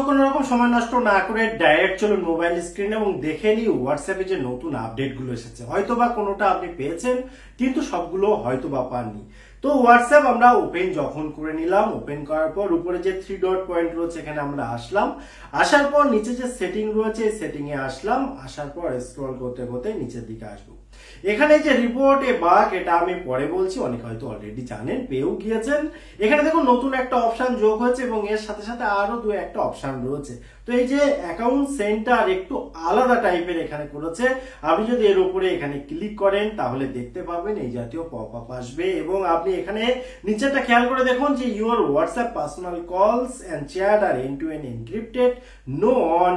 কোনো রকম সময় নষ্ট না করে ডাইরেক্ট চলুন মোবাইল স্ক্রিন এবং দেখে নিই হোয়াটসঅ্যাপে যে নতুন আপডেট গুলো এসেছে। হয়তোবা কোনোটা আপনি পেয়েছেন কিন্তু সবগুলো হয়তোবা পাননি। তো হোয়াটসঅ্যাপ আমরা ওপেন যখন করে নিলাম, ওপেন করার পর উপরে যে 3 ডট পয়েন্ট রয়েছে এখানে আমরা আসলাম, আসার পর নিচে যে সেটিং রয়েছে সেটিং এ আসলাম, আসার পর স্ক্রল করতে করতে নিচের দিকে আসবো। এখানে যে রিপোর্ট এ বাগ, এটা আমি পরে বলছি, অনেকে হয়তো অলরেডি জানেন, পেয়েও গিয়েছেন। এখানে দেখুন নতুন একটা অপশন যোগ হয়েছে এবং এর সাথে সাথে আরো দু একটা অপশন রয়েছে। তো এই যে অ্যাকাউন্ট সেন্টার একটু আলাদা টাইপের এখানে করেছে। আপনি যদি এর উপরে এখানে ক্লিক করেন তাহলে দেখতে পাবেন এই জাতীয় পপ আপ আসবে এবং আপনি এখানে নিচেটা খেয়াল করে দেখুন যে your WhatsApp personal calls and chat are end to end encrypted, no one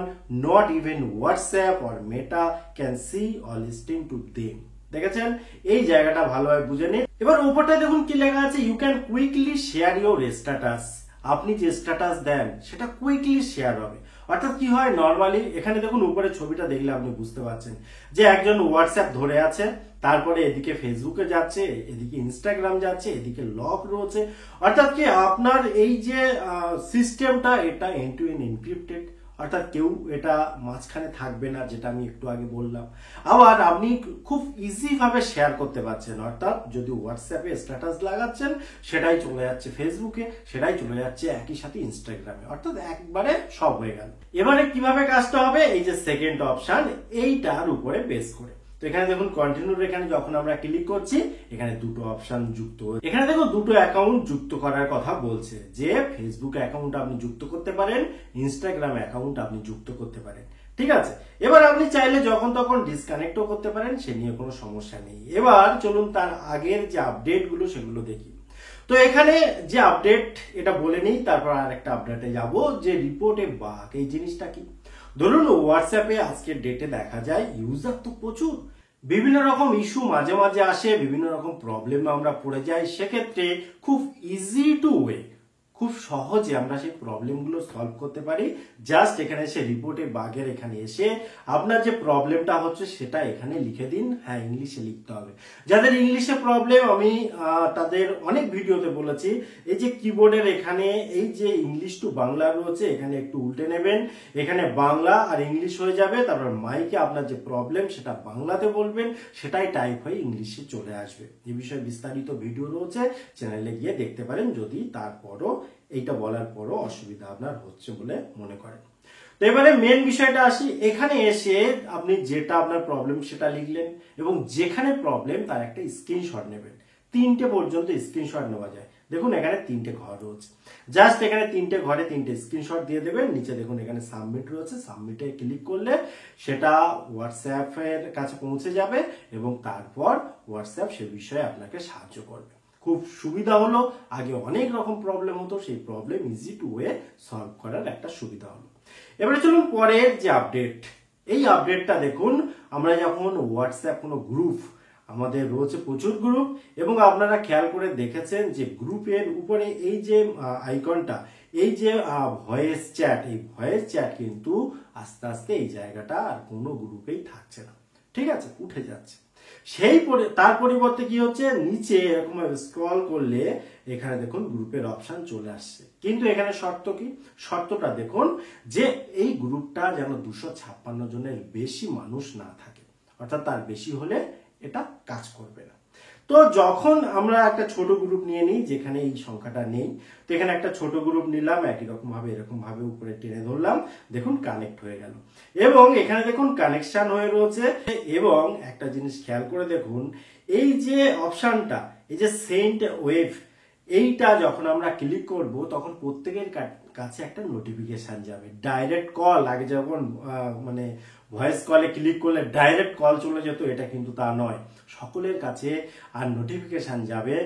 not even WhatsApp or Meta can see or listening to them. দেখেছেন? এই জায়গাটা ভালোভাবে বুঝে নিন। এবার উপরটা দেখুন কি লেখা আছে, you can quickly share your status. আপনি যে স্ট্যাটাস দেন সেটা কুইকলি শেয়ার হবে। অর্থাৎ কি হয়, নর্মালি এখানে দেখুন উপরে ছবিটা দেখলে আপনি বুঝতে পারছেন যে একজন হোয়াটসঅ্যাপ ধরে আছে, তারপরে এদিকে ফেসবুকে যাচ্ছে, এদিকে ইনস্টাগ্রাম যাচ্ছে, এদিকে লক রয়েছে। অর্থাৎ কি আপনার এই যে সিস্টেমটা এটা এন্ড টু এন্ড এনক্রিপ্টেড, অর্থাৎ কেউ এটা মাঝখানে থাকবে না, যেটা আমি একটু আগে বললাম। আবার আপনি খুব ইজি ভাবে শেয়ার করতে পারছেন, অর্থাৎ যদি হোয়াটসঅ্যাপে স্ট্যাটাস লাগাচ্ছেন সেটাই চলে যাচ্ছে ফেসবুকে, সেটাই চলে যাচ্ছে একই সাথে ইনস্টাগ্রামে, অর্থাৎ একবারে সব হয়ে গেল। এবারে কিভাবে কাজটা হবে, এই যে সেকেন্ড অপশন এইটার উপরে বেস করে। তো এখানে দেখুন কন্টিনিউর, এখানে যখন আমরা ক্লিক করছি এখানে দুটো অপশন যুক্ত হয়েছে। এখানে দেখুন দুটো অ্যাকাউন্ট যুক্ত করার কথা বলছে, যে ফেসবুক অ্যাকাউন্ট আপনি যুক্ত করতে পারেন, ইনস্টাগ্রাম অ্যাকাউন্ট আপনি যুক্ত করতে পারেন। ঠিক আছে, এবার আপনি চাইলে যখন তখন ডিসকানেক্টও করতে পারেন, সে নিয়ে কোনো সমস্যা নেই। এবার চলুন তার আগের যে আপডেট গুলো সেগুলো দেখি। তো এখানে যে আপডেট এটা বলে নেই, তারপর আর একটা আপডেটে যাব, যে রিপোর্টে বাগ এই জিনিসটা কি। ধরুন হোয়াটসঅ্যাপে আজকের ডেটে দেখা যায় ইউজার তো প্রচুর, বিভিন্ন রকম ইস্যু মাঝে মাঝে আসে, বিভিন্ন রকম প্রবলেমে আমরা পড়ে যাই। সেক্ষেত্রে খুব ইজি টু ওয়ে, খুব সহজে আমরা সেই প্রবলেমগুলো সলভ করতে পারি। জাস্ট এখানে এসে রিপোর্টে বাগের এখানে এসে আপনার যে প্রবলেমটা হচ্ছে সেটা এখানে লিখে দিন। হ্যাঁ, ইংলিশে লিখতে হবে। যাদের ইংলিশে প্রবলেম, আমি তাদের অনেক ভিডিওতে বলেছি, এই যে কিবোর্ডের এখানে এই যে ইংলিশ টু বাংলা রয়েছে এখানে একটু উল্টে নেবেন, এখানে বাংলা আর ইংলিশ হয়ে যাবে। তারপর মাইকে আপনার যে প্রবলেম সেটা বাংলাতে বলবেন, সেটাই টাইপ হয়ে ইংলিশে চলে আসবে। এই বিষয়ে বিস্তারিত ভিডিও রয়েছে, চ্যানেলে গিয়ে দেখতে পারেন যদি তারপরও এইটা বলার পরও অসুবিধা আপনার হচ্ছে বলে মনে করেন। তো এবারে মেন বিষয়টা আসি। এখানে এসে আপনি যেটা আপনার প্রবলেম সেটা লিখলেন এবং যেখানে প্রবলেম তার একটা স্ক্রিনশট নেবেন। 3টে পর্যন্ত স্ক্রিনশট নেওয়া যায়। দেখুন এখানে 3টে ঘর রয়েছে, জাস্ট এখানে 3টে ঘরে 3টে স্ক্রিনশট দিয়ে দেবেন। নিচে দেখুন এখানে সাবমিট রয়েছে, সাবমিটে ক্লিক করলে সেটা হোয়াটসঅ্যাপের কাছে পৌঁছে যাবে এবং তারপর হোয়াটসঅ্যাপ সে বিষয়ে আপনাকে সাহায্য করবে। খুব সুবিধা হলো, আগে অনেক রকম প্রবলেম হতো, সেই problem easy to way solve করার একটা সুবিধা হলো। এবারে চলুন পরের যে আপডেট, এই আপডেটটা দেখুন। আমরা যখন হোয়াটসঅ্যাপ কোনো গ্রুপ, আমাদের রয়েছে প্রচুর গ্রুপ, এবং আপনারা খেয়াল করে দেখেছেন যে গ্রুপের উপরে এই যে আইকনটা, এই যে ভয়েস চ্যাট, এই ভয়েস চ্যাট কিন্তু আস্তে আস্তে এই জায়গাটা আর কোনো গ্রুপেই থাকছে না। ঠিক আছে, উঠে যাচ্ছে। তার পরিবর্তে কি হচ্ছে, নিচে এরকম স্ক্রল করলে এখানে দেখুন গ্রুপের অপশন চলে আসছে। কিন্তু এখানে শর্ত কি, শর্তটা দেখুন যে এই গ্রুপটা যেন 256 জনের বেশি মানুষ না থাকে, অর্থাৎ তার বেশি হলে এটা কাজ করবে না। তো যখন আমরা একটা ছোট গ্রুপ নিয়ে নিই যেখানে এই সংখ্যাটা নেই, তো এখানে একটা ছোট গ্রুপ নিলাম, একই রকম ভাবে এরকম ভাবে উপরে টেনে ধরলাম, দেখুন কানেক্ট হয়ে গেল এবং এখানে দেখুন কানেকশন হয়ে রয়েছে। এবং একটা জিনিস খেয়াল করে দেখুন, এই যে অপশনটা, এই যে সেন্ড ওয়েভ, এইটা যখন আমরা ক্লিক করব তখন প্রত্যেকের কাছে একটা নোটিফিকেশন যাবে। ডাইরেক্ট কল, আগে যখন মানে ভয়েস কলে ক্লিক করলে ডাইরেক্ট কল চলে যেত, এটা কিন্তু তা নয়। সকলের কাছে আর নোটিফিকেশন যাবে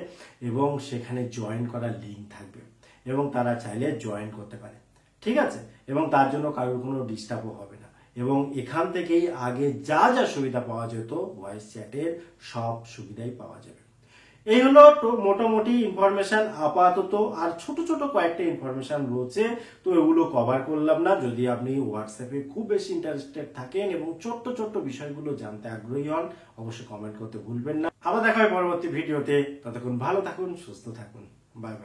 এবং সেখানে জয়েন করার লিঙ্ক থাকবে এবং তারা চাইলে জয়েন করতে পারে। ঠিক আছে, এবং তার জন্য কারোর কোনো ডিস্টার্বও হবে না এবং এখান থেকেই আগে যা যা সুবিধা পাওয়া যেত ভয়েস চ্যাটের সব সুবিধাই পাওয়া যাবে। এই হলো মোটামুটি ইনফরমেশন আপাতত। আর ছোট ছোট কয়েকটা ইনফরমেশন রয়েছে, তো এগুলো কভার করলাম না। যদি আপনি হোয়াটসঅ্যাপে খুব বেশি ইন্টারেস্টেড থাকেন এবং ছোট্ট ছোট্ট বিষয়গুলো জানতে আগ্রহী হন, অবশ্যই কমেন্ট করতে ভুলবেন না। আবার দেখা হয় পরবর্তী ভিডিওতে। ততক্ষণ ভালো থাকুন, সুস্থ থাকুন, বাই বাই।